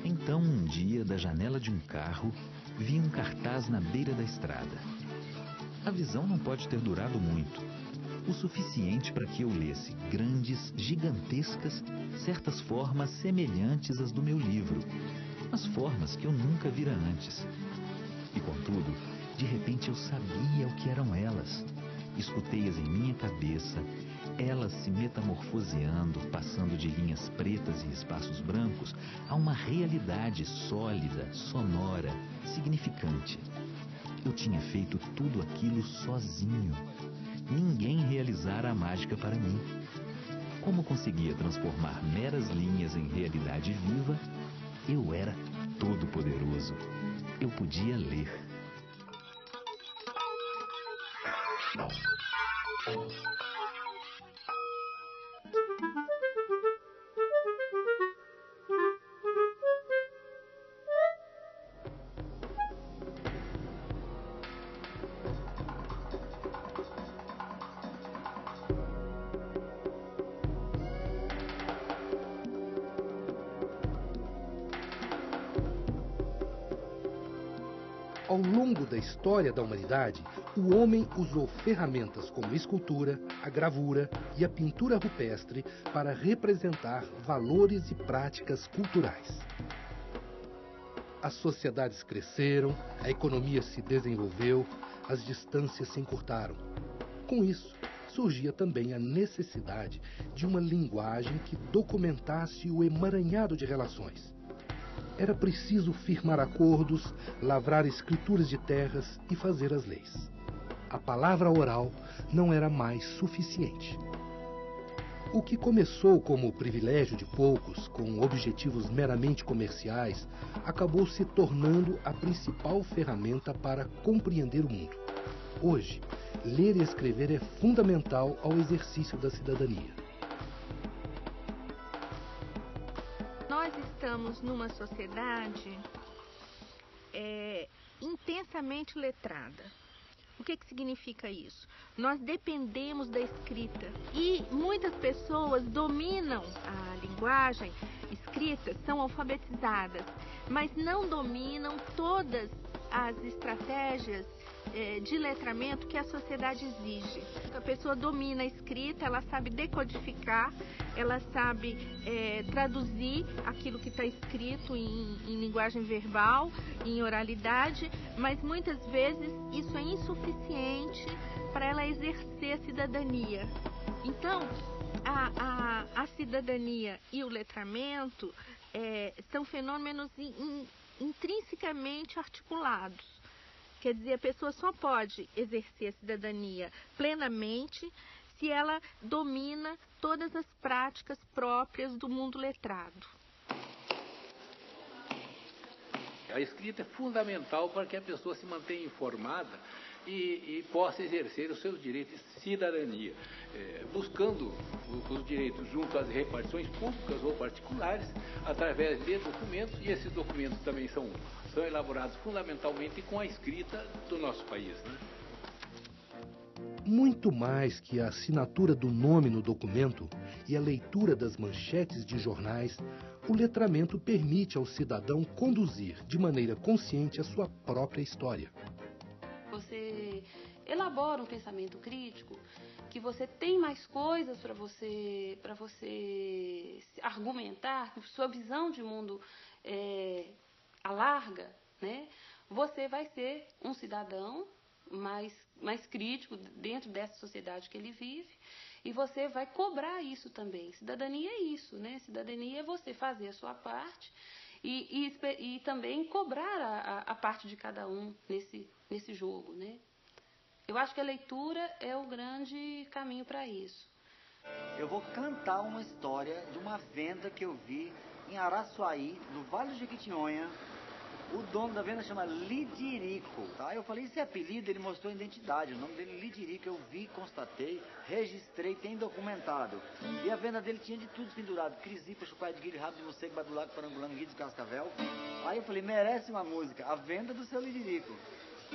Então, um dia, da janela de um carro, vi um cartaz na beira da estrada. A visão não pode ter durado muito, o suficiente para que eu lesse grandes, gigantescas, certas formas semelhantes às do meu livro, mas formas que eu nunca vira antes. E, contudo, de repente eu sabia o que eram elas. Escutei-as em minha cabeça, elas se metamorfoseando, passando de linhas pretas e espaços brancos a uma realidade sólida, sonora, significante. Eu tinha feito tudo aquilo sozinho. Ninguém realizara a mágica para mim. Como conseguia transformar meras linhas em realidade viva, eu era todo-poderoso. Eu podia ler. Ao longo da história da humanidade, o homem usou ferramentas como a escultura, a gravura e a pintura rupestre para representar valores e práticas culturais. As sociedades cresceram, a economia se desenvolveu, as distâncias se encurtaram. Com isso, surgia também a necessidade de uma linguagem que documentasse o emaranhado de relações. Era preciso firmar acordos, lavrar escrituras de terras e fazer as leis. A palavra oral não era mais suficiente. O que começou como privilégio de poucos, com objetivos meramente comerciais, acabou se tornando a principal ferramenta para compreender o mundo. Hoje, ler e escrever é fundamental ao exercício da cidadania. Nós estamos numa sociedade intensamente letrada. O que significa isso? Nós dependemos da escrita e muitas pessoas dominam a linguagem escrita, são alfabetizadas, mas não dominam todas as estratégias de letramento que a sociedade exige. A pessoa domina a escrita, ela sabe decodificar, ela sabe traduzir aquilo que está escrito em linguagem verbal, em oralidade, mas muitas vezes isso é insuficiente para ela exercer a cidadania. Então, a cidadania e o letramento são fenômenos intrinsecamente articulados. Quer dizer, a pessoa só pode exercer a cidadania plenamente se ela domina todas as práticas próprias do mundo letrado. A escrita é fundamental para que a pessoa se mantenha informada e possa exercer os seus direitos de cidadania, buscando os direitos junto às repartições públicas ou particulares, através de documentos, e esses documentos também são elaborados fundamentalmente com a escrita do nosso país, né? Muito mais que a assinatura do nome no documento e a leitura das manchetes de jornais, o letramento permite ao cidadão conduzir de maneira consciente a sua própria história. Você elabora um pensamento crítico, que você tem mais coisas para você argumentar, que sua visão de mundo alarga, né? Você vai ser um cidadão mais crítico dentro dessa sociedade que ele vive, e você vai cobrar isso também. Cidadania é isso, né? Cidadania é você fazer a sua parte e também cobrar a parte de cada um nesse jogo, né? Eu acho que a leitura é o grande caminho para isso. Eu vou cantar uma história de uma venda que eu vi em Araçuaí, no Vale do Jequitinhonha. O dono da venda chama Lidirico, tá? Eu falei, esse é apelido, ele mostrou a identidade. O nome dele é Lidirico, eu vi, constatei, registrei, tem documentado. E a venda dele tinha de tudo pendurado: crisipa, chupada de guilho, rabo de morcego, badulaco, parangulango, guido de cascavel. Aí eu falei, merece uma música, a venda do seu Lidirico.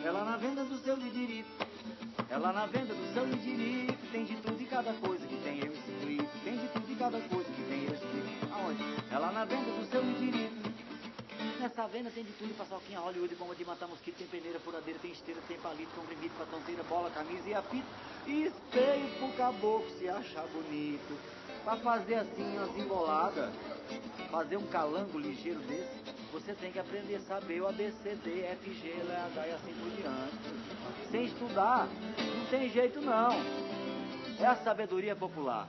Ela na venda do seu Lidirico, ela na venda do seu Lidirico, tem de tudo e cada coisa que tem eu escrito, tem de tudo e cada coisa que tem eu escrito. Aonde? Ela na venda do seu Lidirico. Nessa venda tem de tudo: paçoquinha, Hollywood, pomba de matar mosquito, tem peneira, furadeira, tem esteira, tem palito, comprimido, patonteira, bola, camisa e apito, e espelho pro caboclo se achar bonito. Pra fazer assim umas emboladas, fazer um calango ligeiro desse, você tem que aprender a saber o ABC, D, F, G, L, H e assim por diante. Sem estudar, não tem jeito não. É a sabedoria popular.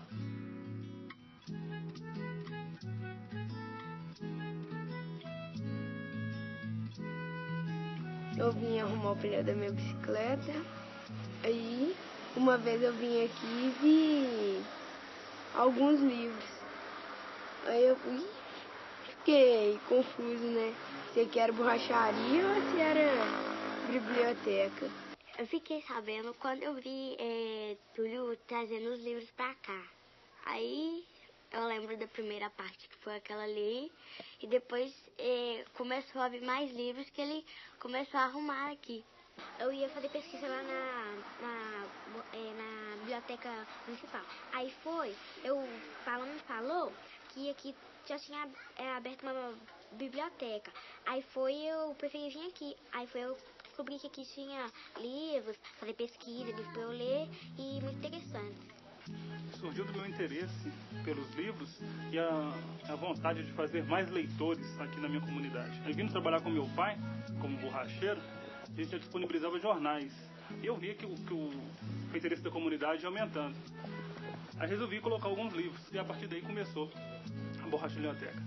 Eu vim arrumar o pneu da minha bicicleta. Aí, uma vez eu vim aqui e vi alguns livros. Aí eu fiquei confuso, né? Se aqui era borracharia ou se era biblioteca. Eu fiquei sabendo quando eu vi Túlio trazendo os livros pra cá. Aí eu lembro da primeira parte, que foi aquela ali, e depois começou a vir mais livros que ele começou a arrumar aqui. Eu ia fazer pesquisa lá na biblioteca municipal. Aí falou que aqui já tinha aberto uma biblioteca. Aí eu preferi vir aqui. Aí eu descobri que aqui tinha livros, fazer pesquisa, livros para eu ler e muito interessantes. Surgiu do meu interesse pelos livros e a vontade de fazer mais leitores aqui na minha comunidade. Eu vindo trabalhar com meu pai, como borracheiro, a gente já disponibilizava jornais. E eu via que o interesse da comunidade ia aumentando. Aí resolvi colocar alguns livros e a partir daí começou a Borracha Biblioteca.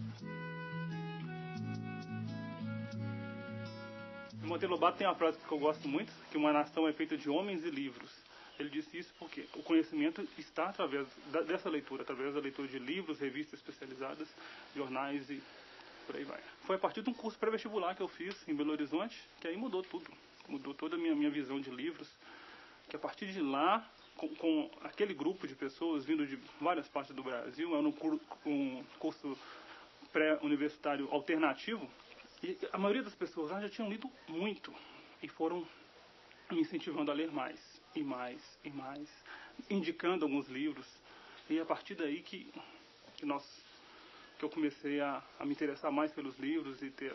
O Monteiro Lobato tem uma frase que eu gosto muito, que uma nação é feita de homens e livros. Ele disse isso porque o conhecimento está através dessa leitura, através da leitura de livros, revistas especializadas, jornais e por aí vai. Foi a partir de um curso pré-vestibular que eu fiz em Belo Horizonte, que aí mudou tudo. Mudou toda a minha visão de livros, que a partir de lá, com aquele grupo de pessoas vindo de várias partes do Brasil, era um curso pré-universitário alternativo, e a maioria das pessoas lá já tinham lido muito e foram me incentivando a ler mais e mais e mais, indicando alguns livros, e a partir daí que eu comecei a me interessar mais pelos livros e ter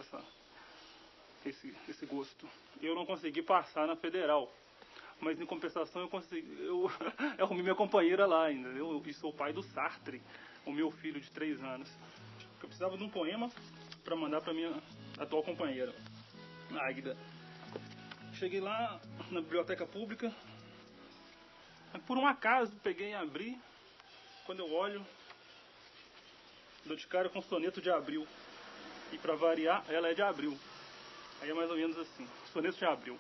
esse gosto. Eu não consegui passar na federal, mas em compensação eu arrumei minha companheira lá ainda. Eu sou pai do Sartre, o meu filho de 3 anos. Eu precisava de um poema para mandar para minha atual companheira, Águida. Cheguei lá na biblioteca pública, por um acaso peguei e abri. Quando eu olho, dou de cara com o soneto de Abril. E para variar, ela é de Abril. Aí é mais ou menos assim: soneto de Abril.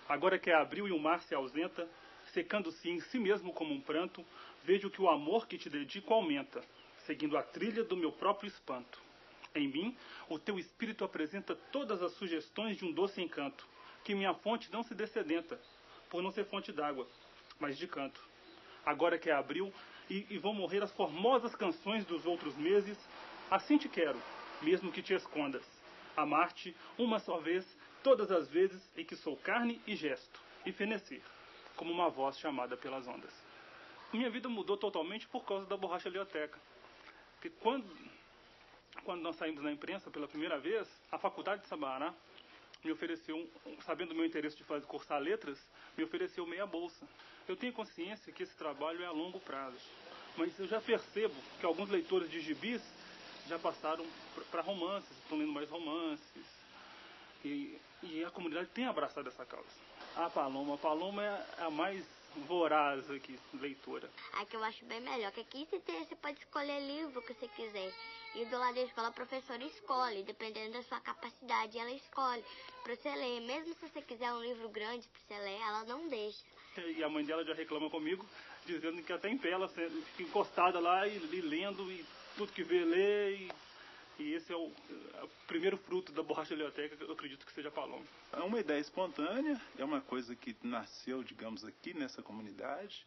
Agora que é abril e o mar se ausenta, secando-se em si mesmo como um pranto, vejo que o amor que te dedico aumenta, seguindo a trilha do meu próprio espanto. Em mim, o teu espírito apresenta todas as sugestões de um doce encanto, que minha fonte não se dessedenta, por não ser fonte d'água, mas de canto. Agora que é abril e vão morrer as formosas canções dos outros meses, assim te quero, mesmo que te escondas, amar-te uma só vez, todas as vezes em que sou carne e gesto, e fenecer, como uma voz chamada pelas ondas. Minha vida mudou totalmente por causa da Borracha Biblioteca. Porque quando nós saímos na imprensa pela primeira vez, a Faculdade de Sabará me ofereceu, sabendo do meu interesse de cursar letras, me ofereceu meia bolsa. Eu tenho consciência que esse trabalho é a longo prazo, mas eu já percebo que alguns leitores de gibis já passaram para romances, estão lendo mais romances, e a comunidade tem abraçado essa causa. A Paloma é a mais voraz aqui, leitora. Aqui eu acho bem melhor, que aqui você pode escolher livro que você quiser. E do lado da escola a professora escolhe, dependendo da sua capacidade, ela escolhe para você ler. Mesmo se você quiser um livro grande para você ler, ela não deixa. E a mãe dela já reclama comigo dizendo que até em pé ela fica encostada lá e lendo, e tudo que vê, lê, e esse é o primeiro fruto da borracha biblioteca, que eu acredito que seja a Paloma. É uma ideia espontânea, é uma coisa que nasceu, digamos, aqui nessa comunidade,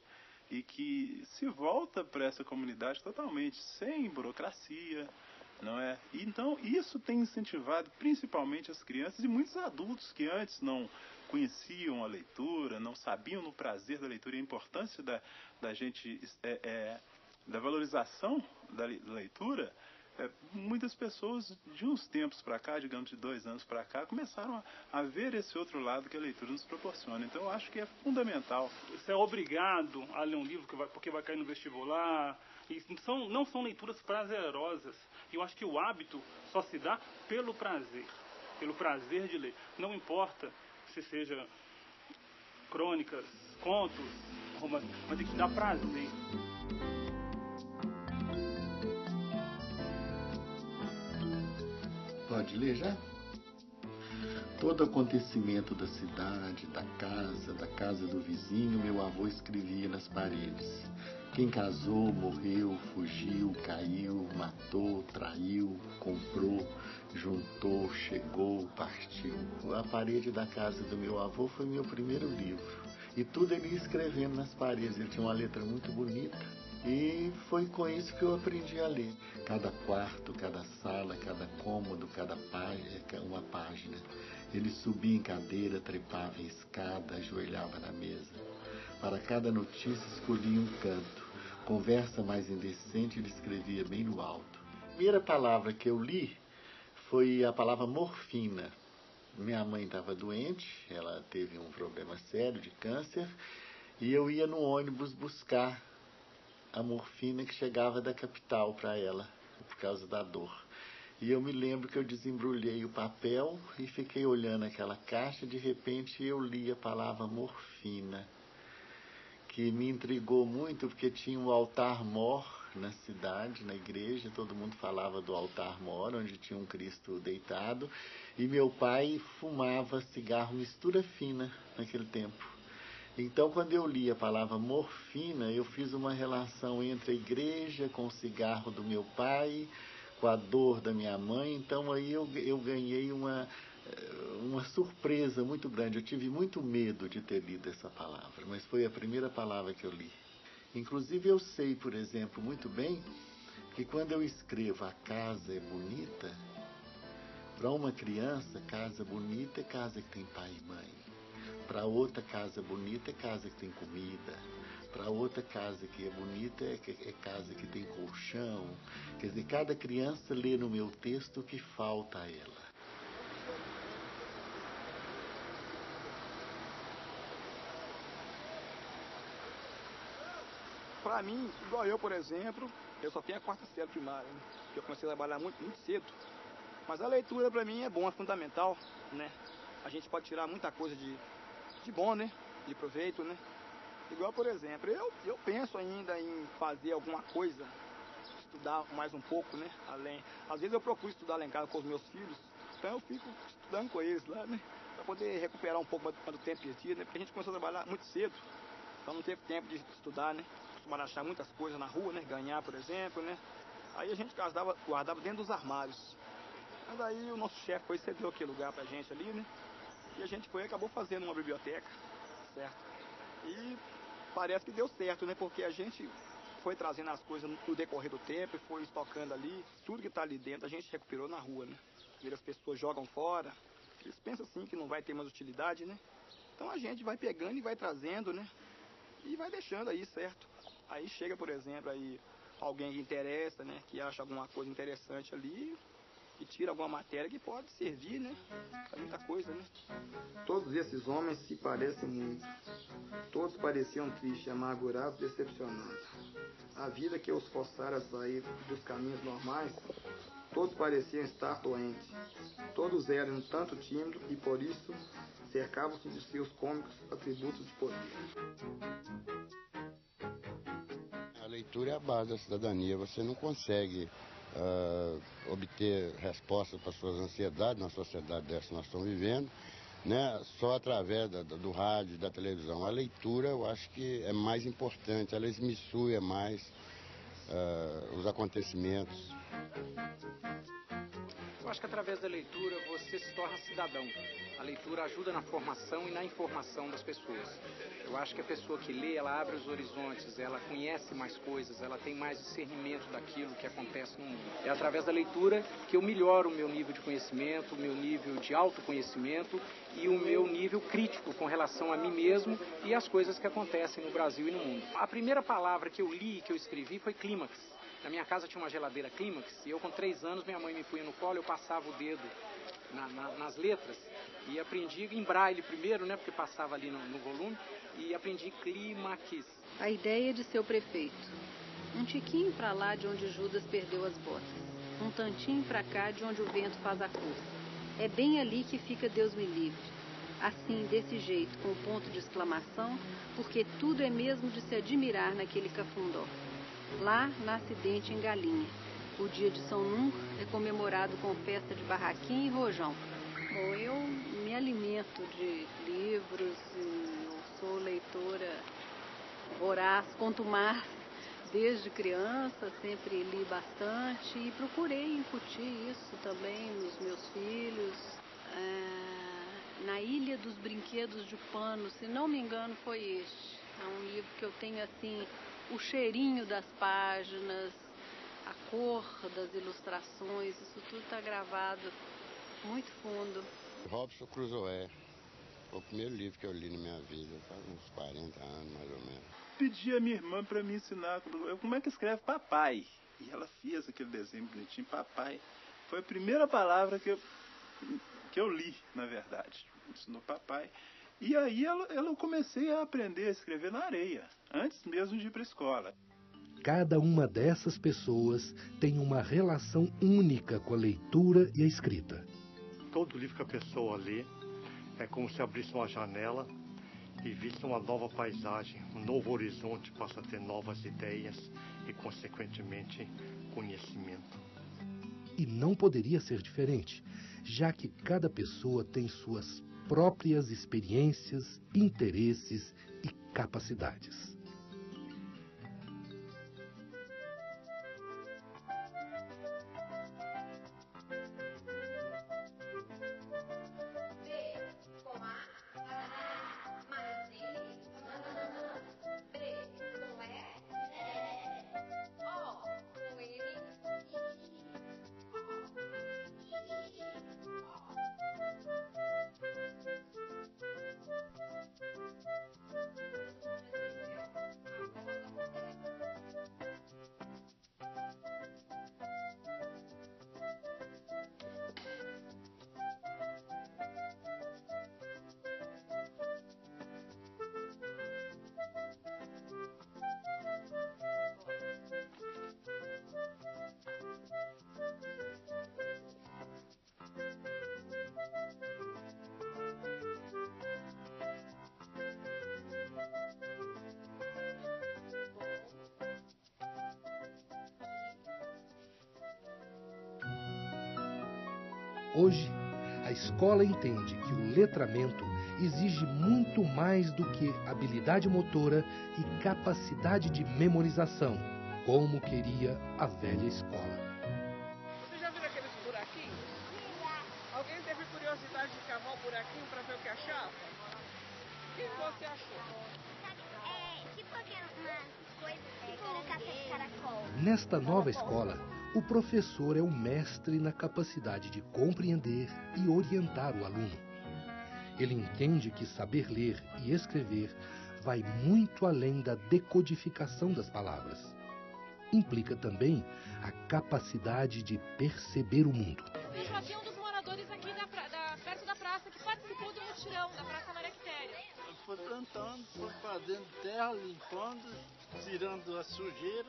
e que se volta para essa comunidade totalmente sem burocracia, não é? Então isso tem incentivado principalmente as crianças e muitos adultos que antes não conheciam a leitura, não sabiam no prazer da leitura e a importância da gente, da valorização da leitura. Muitas pessoas de uns tempos para cá, digamos de 2 anos para cá, começaram a ver esse outro lado que a leitura nos proporciona. Então eu acho que é fundamental. Você é obrigado a ler um livro porque vai cair no vestibular. E não são leituras prazerosas. Eu acho que o hábito só se dá pelo prazer de ler. Não importa se seja crônicas, contos, romances, mas tem que dar prazer. Pode ler já? Todo acontecimento da cidade, da casa do vizinho, meu avô escrevia nas paredes. Quem casou, morreu, fugiu, caiu, matou, traiu, comprou, juntou, chegou, partiu. A parede da casa do meu avô foi meu primeiro livro. E tudo ele ia escrevendo nas paredes. Ele tinha uma letra muito bonita. E foi com isso que eu aprendi a ler. Cada quarto, cada sala, cada cômodo, cada página, uma página. Ele subia em cadeira, trepava em escada, ajoelhava na mesa. Para cada notícia escolhia um canto. Conversa mais indecente ele escrevia bem no alto. A primeira palavra que eu li foi a palavra morfina. Minha mãe estava doente, ela teve um problema sério de câncer, e eu ia no ônibus buscar a morfina que chegava da capital para ela, por causa da dor. E eu me lembro que eu desembrulhei o papel e fiquei olhando aquela caixa, de repente eu li a palavra morfina, que me intrigou muito, porque tinha um altar-mor na cidade, na igreja, todo mundo falava do altar-mor, onde tinha um Cristo deitado, e meu pai fumava cigarro mistura fina naquele tempo. Então, quando eu li a palavra morfina, eu fiz uma relação entre a igreja com o cigarro do meu pai, com a dor da minha mãe. Então, aí eu ganhei uma surpresa muito grande. Eu tive muito medo de ter lido essa palavra, mas foi a primeira palavra que eu li. Inclusive, eu sei, por exemplo, muito bem, que quando eu escrevo a casa é bonita, para uma criança, casa bonita é casa que tem pai e mãe. Para outra, casa bonita é casa que tem comida. Para outra, casa que é bonita é casa que tem colchão. Quer dizer, cada criança lê no meu texto o que falta a ela. Para mim, igual eu, por exemplo, eu só tenho a 4ª série primária, né? Eu comecei a trabalhar muito cedo. Mas a leitura para mim é bom, é fundamental, né? A gente pode tirar muita coisa de bom, né? De proveito, né? Igual, por exemplo, eu penso ainda em fazer alguma coisa, estudar mais um pouco, né? Além. Às vezes eu procuro estudar lá em casa com os meus filhos, então eu fico estudando com eles lá, né? Para poder recuperar um pouco do tempo perdido, né? Porque a gente começou a trabalhar muito cedo, então não teve tempo de estudar, né? Costumava achar muitas coisas na rua, né? Ganhar, por exemplo, né? Aí a gente guardava dentro dos armários. Mas aí o nosso chefe foi cedeu aquele lugar pra gente ali, né? E a gente acabou fazendo uma biblioteca, certo? E parece que deu certo, né? Porque a gente foi trazendo as coisas no decorrer do tempo e foi estocando ali. Tudo que está ali dentro a gente recuperou na rua, né? E as pessoas jogam fora, eles pensam assim que não vai ter mais utilidade, né? Então a gente vai pegando e vai trazendo, né? E vai deixando aí, certo? Aí chega, por exemplo, aí alguém que interessa, né? Que acha alguma coisa interessante ali, e tira alguma matéria que pode servir, né? Pra muita coisa, né? Todos esses homens se parecem muito. Todos pareciam tristes, amargurados, decepcionados. A vida que os forçara a sair dos caminhos normais, todos pareciam estar doentes. Todos eram um tanto tímidos e, por isso, cercavam-se de seus cômicos atributos de poder. A leitura é a base da cidadania. Você não consegue obter respostas para suas ansiedades na sociedade dessa que nós estamos vivendo né, só através do rádio, da televisão. A leitura, eu acho que é mais importante, ela esmiçua mais os acontecimentos. Eu acho que através da leitura você se torna cidadão. A leitura ajuda na formação e na informação das pessoas. Eu acho que a pessoa que lê, ela abre os horizontes, ela conhece mais coisas, ela tem mais discernimento daquilo que acontece no mundo. É através da leitura que eu melhoro o meu nível de conhecimento, o meu nível de autoconhecimento e o meu nível crítico com relação a mim mesmo e às coisas que acontecem no Brasil e no mundo. A primeira palavra que eu li e que eu escrevi foi clímax. Na minha casa tinha uma geladeira clímax e eu com 3 anos minha mãe me punha no colo, eu passava o dedo nas letras e aprendi em braille primeiro, né, porque passava ali no volume, e aprendi clímax. A ideia de seu prefeito. Um tiquinho para lá de onde Judas perdeu as botas. Um tantinho para cá de onde o vento faz a força. É bem ali que fica Deus me livre. Assim, desse jeito, com ponto de exclamação, porque tudo é mesmo de se admirar naquele cafundó. Lá nasce dente em galinha. O dia de São Nunca é comemorado com festa de barraquinha e rojão. Bom, eu me alimento de livros e eu sou leitora voraz, contumaz, desde criança, sempre li bastante e procurei incutir isso também nos meus filhos. Na Ilha dos Brinquedos de Pano, se não me engano, foi este. É um livro que eu tenho assim, o cheirinho das páginas, a cor das ilustrações, isso tudo está gravado muito fundo. Robson Crusoe, foi o primeiro livro que eu li na minha vida, faz uns 40 anos mais ou menos. Pedi a minha irmã para me ensinar como é que escreve papai. E ela fez aquele desenho bonitinho, papai. Foi a primeira palavra que eu li, na verdade. Ensinou papai. E aí eu comecei a aprender a escrever na areia, antes mesmo de ir para a escola. Cada uma dessas pessoas tem uma relação única com a leitura e a escrita. Todo livro que a pessoa lê é como se abrisse uma janela e visse uma nova paisagem, um novo horizonte, passa a ter novas ideias e, consequentemente, conhecimento. E não poderia ser diferente, já que cada pessoa tem suas próprias experiências, interesses e capacidades. Hoje, a escola entende que o letramento exige muito mais do que habilidade motora e capacidade de memorização, como queria a velha escola. Você já viu aqueles buraquinhos? Alguém teve curiosidade de cavar um buraquinho para ver o que achava? O que você achou? Tipo aquelas coisas, tipo casca de caracol. Nesta nova escola, o professor é o mestre na capacidade de compreender e orientar o aluno. Ele entende que saber ler e escrever vai muito além da decodificação das palavras. Implica também a capacidade de perceber o mundo. Eu já vi um dos moradores aqui perto da praça que participou do mutirão da Praça Maria Quitéria. Foi plantando, foi fazendo terra, limpando, tirando a sujeira.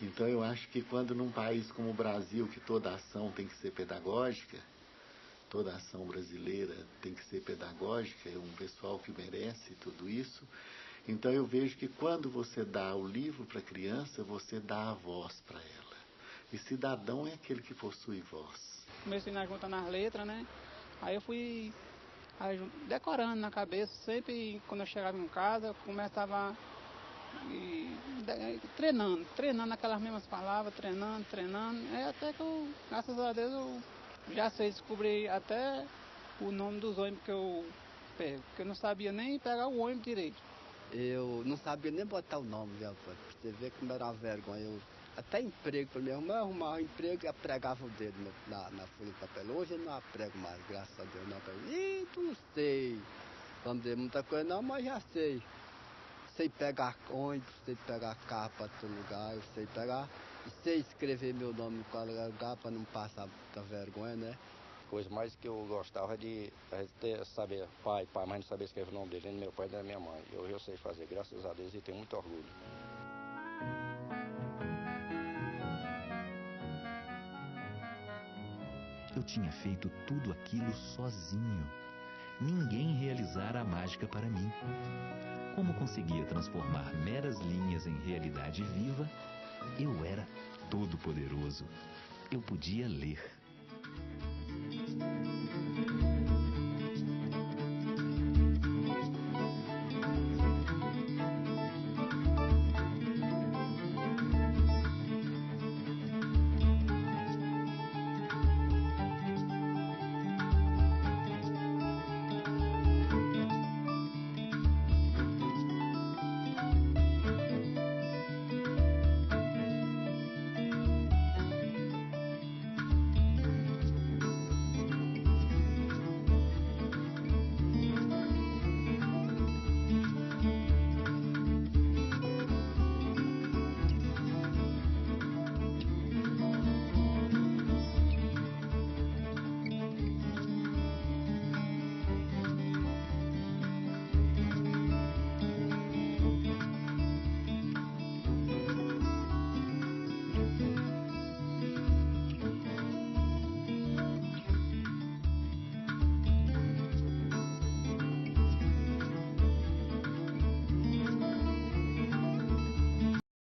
Então eu acho que quando num país como o Brasil, que toda ação tem que ser pedagógica, toda ação brasileira tem que ser pedagógica, é um pessoal que merece tudo isso, então eu vejo que quando você dá o livro para a criança, você dá a voz para ela. E cidadão é aquele que possui voz. Comecei na junta nas letras, né? Aí eu fui Aí, decorando na cabeça, sempre quando eu chegava em casa, eu começava treinando aquelas mesmas palavras, treinando. Até que eu, graças a Deus, eu já sei descobrir até o nome dos ônibus que eu pego, porque eu não sabia nem pegar o ônibus direito. Eu não sabia nem botar o nome, viu, pra você ver como era uma vergonha. Até emprego para mim, arrumava um emprego e pregava o dedo na folha de papel. Hoje eu não aprego mais, graças a Deus. Não sei, vamos dizer muita coisa não, mas já sei. Sei pegar ônibus, sei pegar carro para todo lugar, eu sei pegar, e sei escrever meu nome em qualquer lugar para não passar muita vergonha, né? Coisa mais que eu gostava de saber pai, mas não saber escrever o nome dele, nem do meu pai nem da minha mãe. Eu sei fazer, graças a Deus, e tenho muito orgulho. Eu tinha feito tudo aquilo sozinho. Ninguém realizara a mágica para mim. Como conseguia transformar meras linhas em realidade viva, eu era todo-poderoso. Eu podia ler.